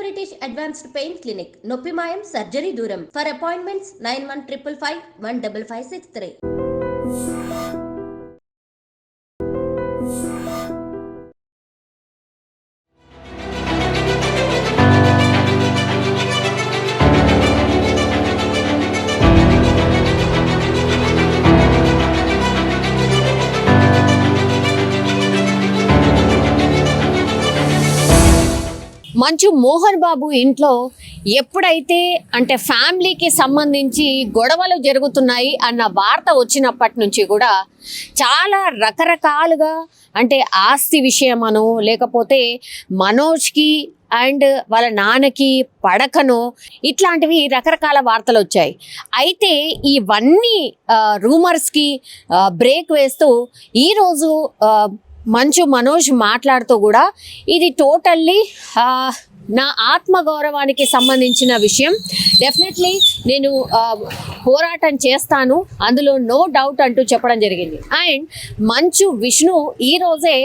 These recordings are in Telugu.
British Advanced Pain Clinic, Noppimayam Surgery Duram. For appointments 9155 15563. మంచు మోహన్ బాబు ఇంట్లో ఎప్పుడైతే అంటే ఫ్యామిలీకి సంబంధించి గొడవలు జరుగుతున్నాయి అన్న వార్త వచ్చినప్పటి నుంచి కూడా చాలా రకరకాలుగా అంటే ఆస్తి విషయమనో లేకపోతే మనోజ్కి అండ్ వాళ్ళ నాన్నకి పడకను ఇట్లాంటివి రకరకాల వార్తలు వచ్చాయి. అయితే ఇవన్నీ రూమర్స్కి బ్రేక్ వేస్తూ ఈరోజు మంచు మనోజ్ మాట్లాడుతూ కూడా ఇది టోటల్లీ నా ఆత్మగౌరవానికి సంబంధించిన విషయం, డెఫినెట్లీ నేను పోరాటం చేస్తాను, అందులో నో డౌట్ అంటూ చెప్పడం జరిగింది. అండ్ మంచు విష్ణు ఈరోజే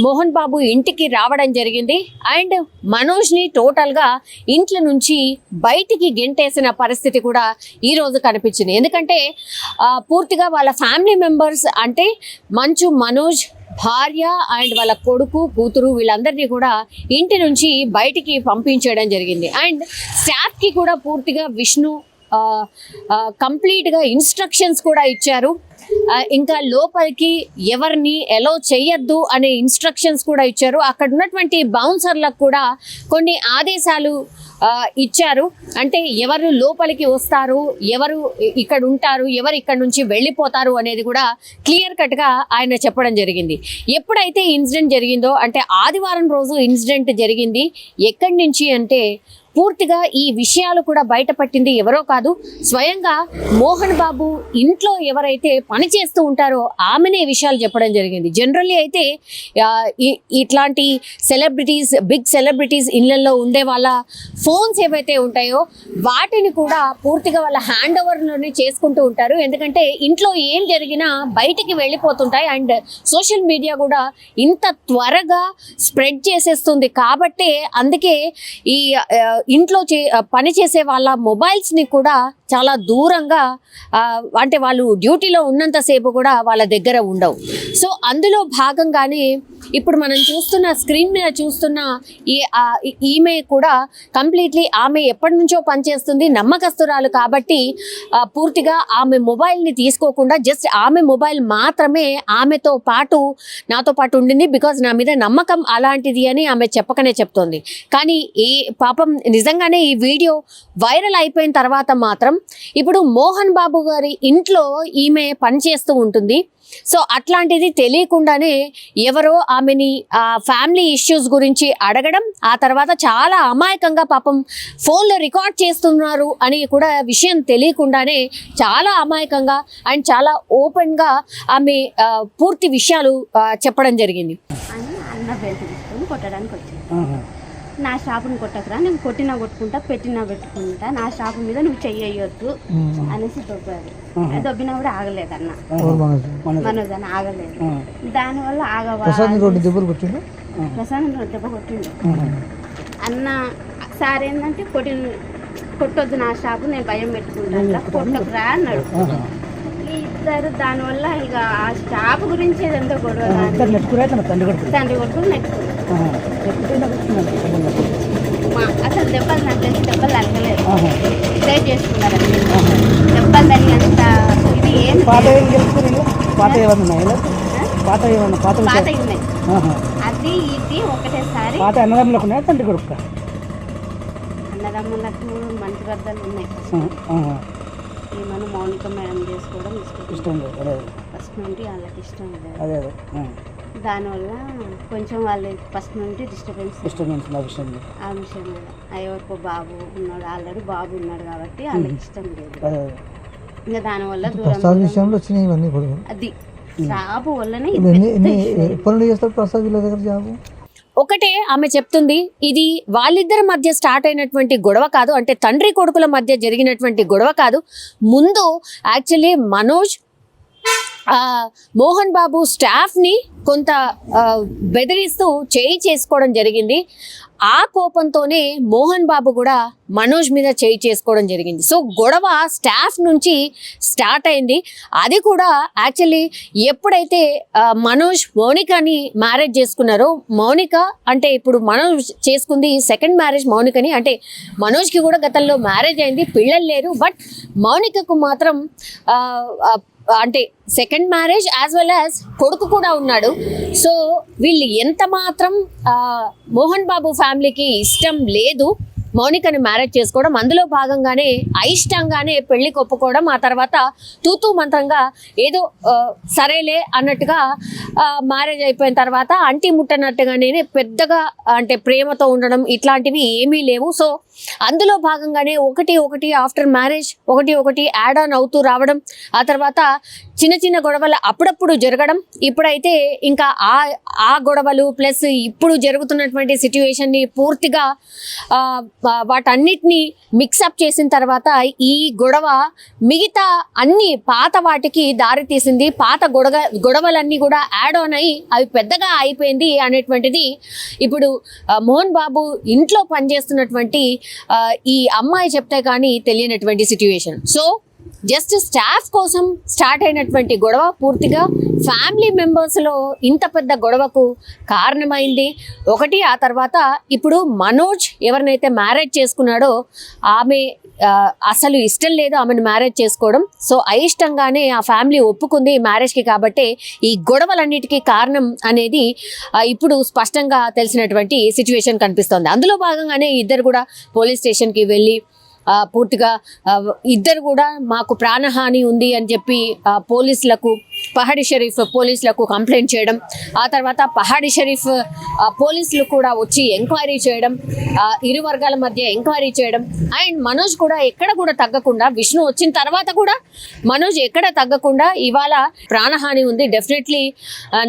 మోహన్ బాబు ఇంటికి రావడం జరిగింది. అండ్ మనోజ్ని టోటల్గా ఇంట్లో నుంచి బయటికి గెంటేసిన పరిస్థితి కూడా ఈరోజు కనిపించింది. ఎందుకంటే పూర్తిగా వాళ్ళ ఫ్యామిలీ మెంబర్స్ అంటే మంచు మనోజ్ భార్య అండ్ వాళ్ళ కొడుకు కూతురు వీళ్ళందరినీ కూడా ఇంటి నుంచి బయటికి పంపించడం జరిగింది. అండ్ స్టాఫ్కి కూడా పూర్తిగా విష్ణు కంప్లీట్గా ఇన్స్ట్రక్షన్స్ కూడా ఇచ్చారు. ఇంకా లోపలికి ఎవరిని ఎలో చేయొద్దు అనే ఇన్స్ట్రక్షన్స్ కూడా ఇచ్చారు. అక్కడ ఉన్నటువంటి బౌన్సర్లకు కూడా కొన్ని ఆదేశాలు ఇచ్చారు. అంటే ఎవరు లోపలికి వస్తారు, ఎవరు ఇక్కడ ఉంటారు, ఎవరు ఇక్కడ నుంచి వెళ్ళిపోతారు అనేది కూడా క్లియర్ కట్గా ఆయన చెప్పడం జరిగింది. ఎప్పుడైతే ఇన్సిడెంట్ జరిగిందో అంటే ఆదివారం రోజు ఇన్సిడెంట్ జరిగింది. ఎక్కడి నుంచి అంటే పూర్తిగా ఈ విషయాలు కూడా బయటపట్టింది ఎవరో కాదు, స్వయంగా మోహన్ బాబు ఇంట్లో ఎవరైతే పని చేస్తూ ఉంటారో ఆమెనే విషయాలు చెప్పడం జరిగింది. జనరల్లీ అయితే ఇట్లాంటి సెలబ్రిటీస్, బిగ్ సెలబ్రిటీస్ ఇళ్లలో ఉండే వాళ్ళ ఫోన్స్ ఏవైతే ఉంటాయో వాటిని కూడా పూర్తిగా వాళ్ళ హ్యాండ్ ఓవర్లోనే చేసుకుంటూ ఉంటారు. ఎందుకంటే ఇంట్లో ఏం జరిగినా బయటికి వెళ్ళిపోతుంటాయి. అండ్ సోషల్ మీడియా కూడా ఇంత త్వరగా స్ప్రెడ్ చేసేస్తుంది కాబట్టే అందుకే ఈ ఇంట్లో పని చేసే వాళ్ళ మొబైల్స్ని కూడా చాలా దూరంగా అంటే వాళ్ళు డ్యూటీలో ఉన్నంతసేపు కూడా వాళ్ళ దగ్గర ఉండవు. సో అందులో భాగంగానే ఇప్పుడు మనం చూస్తున్న స్క్రీన్ మీద చూస్తున్న ఈమె కూడా కంప్లీట్లీ ఆమె ఎప్పటి నుంచో పనిచేస్తుంది, నమ్మకస్తురాలు కాబట్టి పూర్తిగా ఆమె మొబైల్ని తీసుకోకుండా జస్ట్ ఆమె మొబైల్ మాత్రమే ఆమెతో పాటు నాతో పాటు ఉండింది. బికాజ్ నా మీద నమ్మకం అలాంటిది అని ఆమె చెప్పకనే చెప్తోంది. కానీ ఈ పాపం నిజంగానే ఈ వీడియో వైరల్ అయిపోయిన తర్వాత మాత్రం ఇప్పుడు మోహన్ బాబు గారి ఇంట్లో ఈమె పనిచేస్తూ ఉంటుంది. సో అట్లాంటిది తెలియకుండానే ఎవరో ఆమెని ఫ్యామిలీ ఇష్యూస్ గురించి అడగడం, ఆ తర్వాత చాలా అమాయకంగా పాపం ఫోన్లో రికార్డ్ చేస్తున్నారు అని కూడా విషయం తెలియకుండానే చాలా అమాయకంగా అండ్ చాలా ఓపెన్గా ఆమె పూర్తి విషయాలు చెప్పడం జరిగింది. నా షాపుని కొట్టకురా, నేను కొట్టినా కొట్టుకుంటా, పెట్టినా పెట్టుకుంటా, నా షాపు మీద నువ్వు చెయ్యొద్దు అనేసి దొబ్బారు. దొబ్బినా కూడా ఆగలేదు అన్న, మనోజ్ అని ఆగలేదు. దానివల్ల ప్రసాద్ దెబ్బ కొట్టిండు అన్న. సార్ ఏంటంటే కొట్టొద్దు నా షాపు, నేను భయం పెట్టుకుంటా, కొట్టకురా అన్నాడు. ఇద్దరు దానివల్ల ఇక ఆ షాపు గురించి ఏదంతా గొడవ, తండ్రి కొడుకు నెట్టుకున్నారు. అసలు దెబ్బలు నాకు తెలిసి దెబ్బలు తగ్గలేదు, సేవ్ చేసుకున్నారు. దెబ్బలు తగినంత ఇది ఏం పాత ఉన్నాయి, అది ఇది ఒకటేసారి. అన్నదమ్ములకు మంచి బద్దలు ఉన్నాయి. ఏమన్నా మౌనిక మేడం చేసుకోవడం ఇష్టం లేదు, ఫస్ట్ నుండి వాళ్ళకి ఇష్టం లేదు. దానివల్ల కొంచెం వాళ్ళు ఫస్ట్ నుండి డిస్టర్బెన్స్ ఆ విషయం మీద ఎవరికో బాబు ఉన్నాడు, ఆల్రెడీ బాబు ఉన్నాడు కాబట్టి వాళ్ళకి ఇష్టం లేదు. ఇంకా దానివల్ల అది జాబు వల్లనే ఒకటే ఆమె చెప్తుంది, ఇది వాళ్ళిద్దరి మధ్య స్టార్ట్ అయినటువంటి గొడవ కాదు, అంటే తండ్రి కొడుకుల మధ్య జరిగినటువంటి గొడవ కాదు. ముందు యాక్చువల్లీ మనోజ్ మోహన్ బాబు స్టాఫ్ని కొంత బెదిరిస్తూ చేయి చేసుకోవడం జరిగింది. ఆ కోపంతోనే మోహన్ బాబు కూడా మనోజ్ మీద చేయి చేసుకోవడం జరిగింది. సో గొడవ స్టాఫ్ నుంచి స్టార్ట్ అయింది. అది కూడా యాక్చువల్లీ ఎప్పుడైతే మనోజ్ మౌనికని మ్యారేజ్ చేసుకున్నారో, మౌనిక అంటే ఇప్పుడు మనోజ్ చేసుకుంది సెకండ్ మ్యారేజ్ మౌనికని, అంటే మనోజ్కి కూడా గతంలో మ్యారేజ్ అయింది, పిల్లలు లేరు. బట్ మౌనికకు మాత్రం అంటే second marriage as well as కొడుకు కూడా ఉన్నాడు. సో వీళ్ళు ఎంత మాత్రం మోహన్ బాబు ఫ్యామిలీకి ఇష్టం లేదు మౌనికని మ్యారేజ్ చేసుకోవడం. అందులో భాగంగానే అయిష్టంగానే పెళ్లికి ఒప్పుకోవడం, ఆ తర్వాత తూతూ మంత్రంగా ఏదో సరేలే అన్నట్టుగా మ్యారేజ్ అయిపోయిన తర్వాత అంటి ముట్టనట్టుగానే పెద్దగా అంటే ప్రేమతో ఉండడం ఇట్లాంటివి ఏమీ లేవు. సో అందులో భాగంగానే ఒకటి ఆఫ్టర్ మ్యారేజ్ ఒకటి యాడ్ ఆన్ అవుతూ రావడం, ఆ తర్వాత చిన్న చిన్న గొడవలు అప్పుడప్పుడు జరగడం. ఇప్పుడైతే ఇంకా ఆ గొడవలు ప్లస్ ఇప్పుడు జరుగుతున్నటువంటి సిచ్యువేషన్ని పూర్తిగా వాటన్నిటినీ మిక్సప్ చేసిన తర్వాత ఈ గొడవ మిగతా అన్ని పాత వాటికి దారి తీసింది. పాత గొడవలన్నీ కూడా యాడ్ ఆన్ అయ్యి అవి పెద్దగా అయిపోయింది అనేటువంటిది ఇప్పుడు మోహన్ బాబు ఇంట్లో పనిచేస్తున్నటువంటి ఈ అమ్మాయి చెప్తే కానీ తెలియనటువంటి సిచ్యువేషన్. సో జస్ట్ స్టాఫ్ కోసం స్టార్ట్ అయినటువంటి గొడవ పూర్తిగా ఫ్యామిలీ మెంబర్స్లో ఇంత పెద్ద గొడవకు కారణమైంది ఒకటి. ఆ తర్వాత ఇప్పుడు మనోజ్ ఎవరినైతే మ్యారేజ్ చేసుకున్నాడో ఆమె అసలు ఇష్టం లేదు ఆమెను మ్యారేజ్ చేసుకోవడం. సో అయిష్టంగానే ఆ ఫ్యామిలీ ఒప్పుకుంది ఈ మ్యారేజ్కి. కాబట్టి ఈ గొడవలన్నిటికీ కారణం అనేది ఇప్పుడు స్పష్టంగా తెలిసినటువంటి సిచ్యువేషన్ కనిపిస్తోంది. అందులో భాగంగానే ఇద్దరు కూడా పోలీస్ స్టేషన్కి వెళ్ళి పూర్తిగా ఇద్దరు కూడా మాకు ప్రాణహాని ఉంది అని చెప్పి పోలీసులకు పహాడి షరీఫ్ పోలీసులకు కంప్లైంట్ చేయడం, ఆ తర్వాత పహాడి షరీఫ్ పోలీసులు కూడా వచ్చి ఎంక్వైరీ చేయడం, ఇరు వర్గాల మధ్య ఎంక్వైరీ చేయడం. అండ్ మనోజ్ కూడా ఎక్కడ కూడా తగ్గకుండా, విష్ణు వచ్చిన తర్వాత కూడా మనోజ్ ఎక్కడ తగ్గకుండా ఇవాళ ప్రాణహాని ఉంది, డెఫినెట్లీ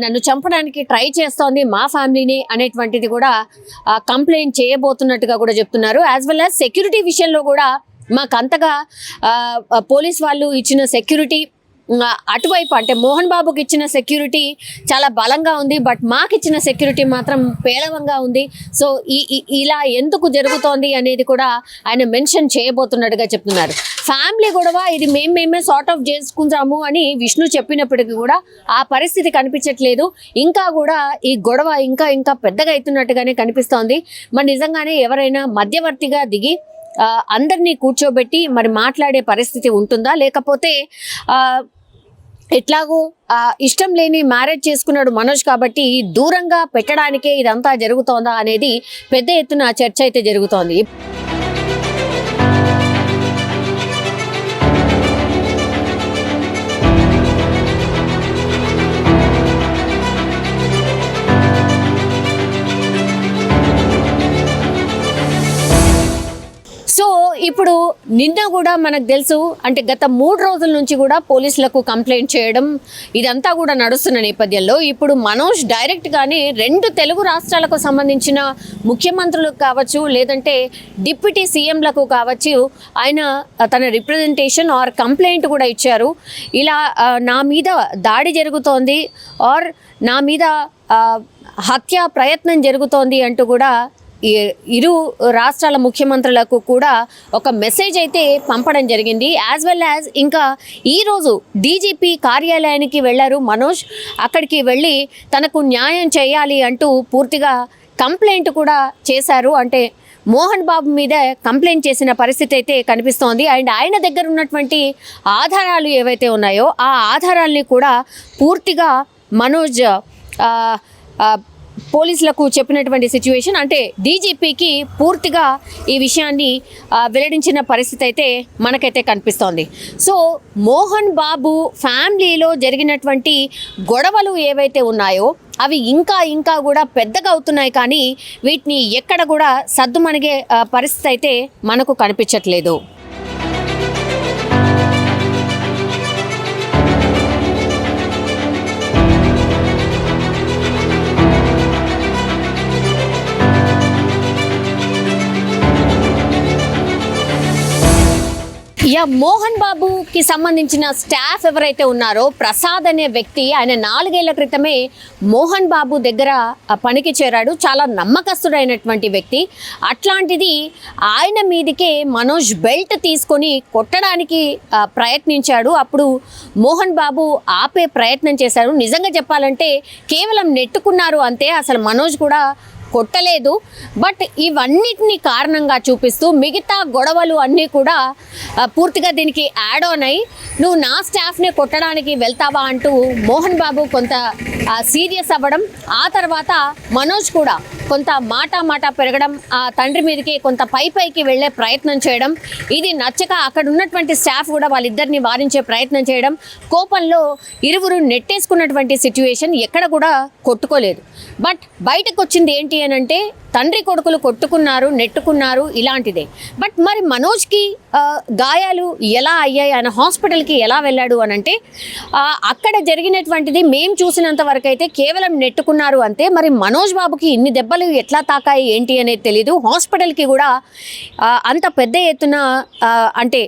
నన్ను చంపడానికి ట్రై చేస్తోంది మా ఫ్యామిలీని అనేటువంటిది కూడా కంప్లైంట్ చేయబోతున్నట్టుగా కూడా చెప్తున్నారు. యాజ్ వెల్ యాజ్ సెక్యూరిటీ విషయంలో కూడా మాకు అంతగా పోలీస్ వాళ్ళు ఇచ్చిన సెక్యూరిటీ అటువైపు అంటే మోహన్ బాబుకి ఇచ్చిన సెక్యూరిటీ చాలా బలంగా ఉంది, బట్ మాకు ఇచ్చిన సెక్యూరిటీ మాత్రం పేలవంగా ఉంది. సో ఇలా ఎందుకు జరుగుతోంది అనేది కూడా ఆయన మెన్షన్ చేయబోతున్నట్టుగా చెప్తున్నారు. ఫ్యామిలీ గొడవ ఇది మేమే సార్ట్ ఆఫ్ చేసుకుంటాము అని విష్ణు చెప్పినప్పటికీ కూడా ఆ పరిస్థితి కనిపించట్లేదు. ఇంకా కూడా ఈ గొడవ ఇంకా పెద్దగా అవుతున్నట్టుగానే కనిపిస్తోంది. మరి నిజంగానే ఎవరైనా మధ్యవర్తిగా దిగి అందరినీ కూర్చోబెట్టి మరి మాట్లాడే పరిస్థితి ఉంటుందా, లేకపోతే ఎట్లాగో ఇష్టం లేని మ్యారేజ్ చేసుకున్నాడు మనోజ్ కాబట్టి దూరంగా పెట్టడానికే ఇదంతా జరుగుతోందా అనేది పెద్ద ఎత్తున చర్చ అయితే జరుగుతోంది. సో ఇప్పుడు నిన్న కూడా మనకు తెలుసు, అంటే గత 3 రోజుల నుంచి కూడా పోలీసులకు కంప్లైంట్ చేయడం ఇదంతా కూడా నడుస్తున్న నేపథ్యంలో ఇప్పుడు మనోజ్ డైరెక్ట్గానే 2 తెలుగు రాష్ట్రాలకు సంబంధించిన ముఖ్యమంత్రులకు కావచ్చు, లేదంటే డిప్యూటీ సీఎంలకు కావచ్చు, ఆయన తన రిప్రజెంటేషన్ ఆర్ కంప్లైంట్ కూడా ఇచ్చారు. ఇలా నా మీద దాడి జరుగుతోంది ఆర్ నా మీద హత్య ప్రయత్నం జరుగుతోంది అంటూ కూడా ఇరు రాష్ట్రాల ముఖ్యమంత్రులకు కూడా ఒక మెసేజ్ అయితే పంపడం జరిగింది. యాజ్ వెల్ యాజ్ ఇంకా ఈరోజు డీజీపీ కార్యాలయానికి వెళ్ళారు మనోజ్. అక్కడికి వెళ్ళి తనకు న్యాయం చేయాలి అంటూ పూర్తిగా కంప్లైంట్ కూడా చేశారు. అంటే మోహన్ బాబు మీద కంప్లైంట్ చేసిన పరిస్థితి అయితే కనిపిస్తోంది. అండ్ ఆయన దగ్గర ఉన్నటువంటి ఆధారాలు ఏవైతే ఉన్నాయో ఆ ఆధారాల్ని కూడా పూర్తిగా మనోజ్ పోలీసులకు చెప్పినటువంటి సిచ్యువేషన్, అంటే డీజీపీకి పూర్తిగా ఈ విషయాన్ని వెల్లడించిన పరిస్థితి అయితే మనకైతే కనిపిస్తోంది. సో మోహన్ బాబు ఫ్యామిలీలో జరిగినటువంటి గొడవలు ఏవైతే ఉన్నాయో అవి ఇంకా కూడా పెద్దగా అవుతున్నాయి, కానీ వీటిని ఎక్కడ కూడా సద్దుమణిగే పరిస్థితి అయితే మనకు కనిపించట్లేదు. మోహన్ బాబుకి సంబంధించిన స్టాఫ్ ఎవరైతే ఉన్నారో ప్రసాద్ అనే వ్యక్తి, ఆయన 4 ఏళ్ల క్రితమే మోహన్ బాబు దగ్గర పనికి చేరాడు. చాలా నమ్మకస్తుడైనటువంటి వ్యక్తి. అట్లాంటిది ఆయన మీదకే మనోజ్ బెల్ట్ తీసుకొని కొట్టడానికి ప్రయత్నించాడు. అప్పుడు మోహన్ బాబు ఆపే ప్రయత్నం చేశాడు. నిజంగా చెప్పాలంటే కేవలం నెట్టుకున్నారు అంతే, అసలు మనోజ్ కూడా కొట్టలేదు. బట్ ఇవన్నిటిని కారణంగా చూపిస్తూ మిగతా గొడవలు అన్నీ కూడా పూర్తిగా దీనికి యాడ్ ఆన్ అయ్యి నువ్వు నా స్టాఫ్ని కొట్టడానికి వెళ్తావా అంటూ మోహన్ బాబు కొంత సీరియస్ అవ్వడం, ఆ తర్వాత మనోజ్ కూడా కొంత మాట పెరగడం, ఆ తండ్రి మీదకి కొంత పైకి వెళ్ళే ప్రయత్నం చేయడం, ఇది నచ్చక అక్కడ ఉన్నటువంటి స్టాఫ్ కూడా వాళ్ళిద్దరిని వారించే ప్రయత్నం చేయడం, కోపంలో ఇరువురు నెట్టేసుకున్నటువంటి సిచ్యువేషన్, ఎక్కడ కూడా కొట్టుకోలేదు. బట్ బయటకు వచ్చింది ఏంటి అని అంటే తండ్రి కొడుకులు కొట్టుకున్నారు, నెట్టుకున్నారు, ఇలాంటిదే. బట్ మరి మనోజ్కి గాయాలు ఎలా అయ్యాయి, ఆయన హాస్పిటల్కి ఎలా వెళ్ళాడు అని అంటే అక్కడ జరిగినటువంటిది మేము చూసినంత వరకు అయితే కేవలం నెట్టుకున్నారు అంతే. మరి మనోజ్ బాబుకి ఇన్ని దెబ్బలు ఎట్లా తాకాయి ఏంటి అనేది తెలీదు. హాస్పిటల్కి కూడా అంత పెద్ద ఎత్తున అంటే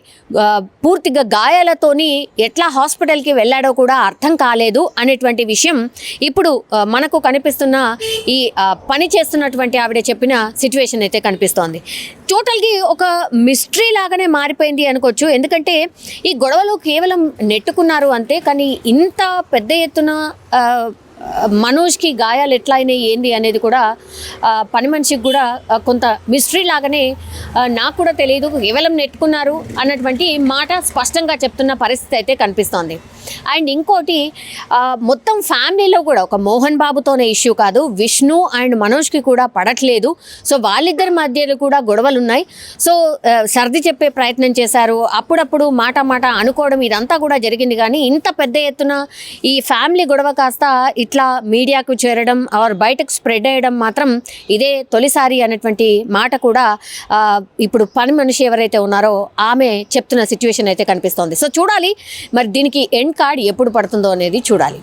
పూర్తిగా గాయాలతోని ఎట్లా హాస్పిటల్కి వెళ్ళాడో కూడా అర్థం కాలేదు అనేటువంటి విషయం ఇప్పుడు మనకు కనిపిస్తున్న ఈ పని చేస్తున్నటువంటి ఆవిడ చెప్పిన సిచ్యువేషన్ అయితే కనిపిస్తోంది. టోటల్గా ఒక మిస్టరీ లాగానే మారిపోయింది అనుకోవచ్చు. ఎందుకంటే ఈ గొడవలు కేవలం నెట్టుకున్నారు అంతే, కానీ ఇంత పెద్ద ఎత్తున మనోజ్కి గాయాలు ఎట్లా అయినాయి ఏంది అనేది కూడా పని మనిషికి కూడా కొంత మిస్టరీ లాగానే, నాకు కూడా తెలియదు, కేవలం నెట్టుకున్నారు అన్నటువంటి మాట స్పష్టంగా చెప్తున్న పరిస్థితి అయితే కనిపిస్తోంది. అండ్ ఇంకోటి, మొత్తం ఫ్యామిలీలో కూడా ఒక మోహన్ బాబుతోనే ఇష్యూ కాదు, విష్ణు అండ్ మనోజ్కి కూడా పడట్లేదు. సో వాళ్ళిద్దరి మధ్యలో కూడా గొడవలు ఉన్నాయి. సో సర్ది చెప్పే ప్రయత్నం చేశారు, అప్పుడప్పుడు మాట అనుకోవడం, ఇదంతా కూడా జరిగింది. కానీ ఇంత పెద్ద ఎత్తున ఈ ఫ్యామిలీ గొడవ కాస్త ఇట్లా మీడియాకు చేరడం ఆర్ బయటకు స్ప్రెడ్ అయ్యడం మాత్రం ఇదే తొలిసారి అనేటువంటి మాట కూడా ఇప్పుడు పని మనిషి ఎవరైతే ఉన్నారో ఆమె చెప్తున్న సిచ్యువేషన్ అయితే కనిపిస్తోంది. సో చూడాలి మరి దీనికి ఎండ్ కార్డ్ ఎప్పుడు పడుతుందో అనేది చూడాలి.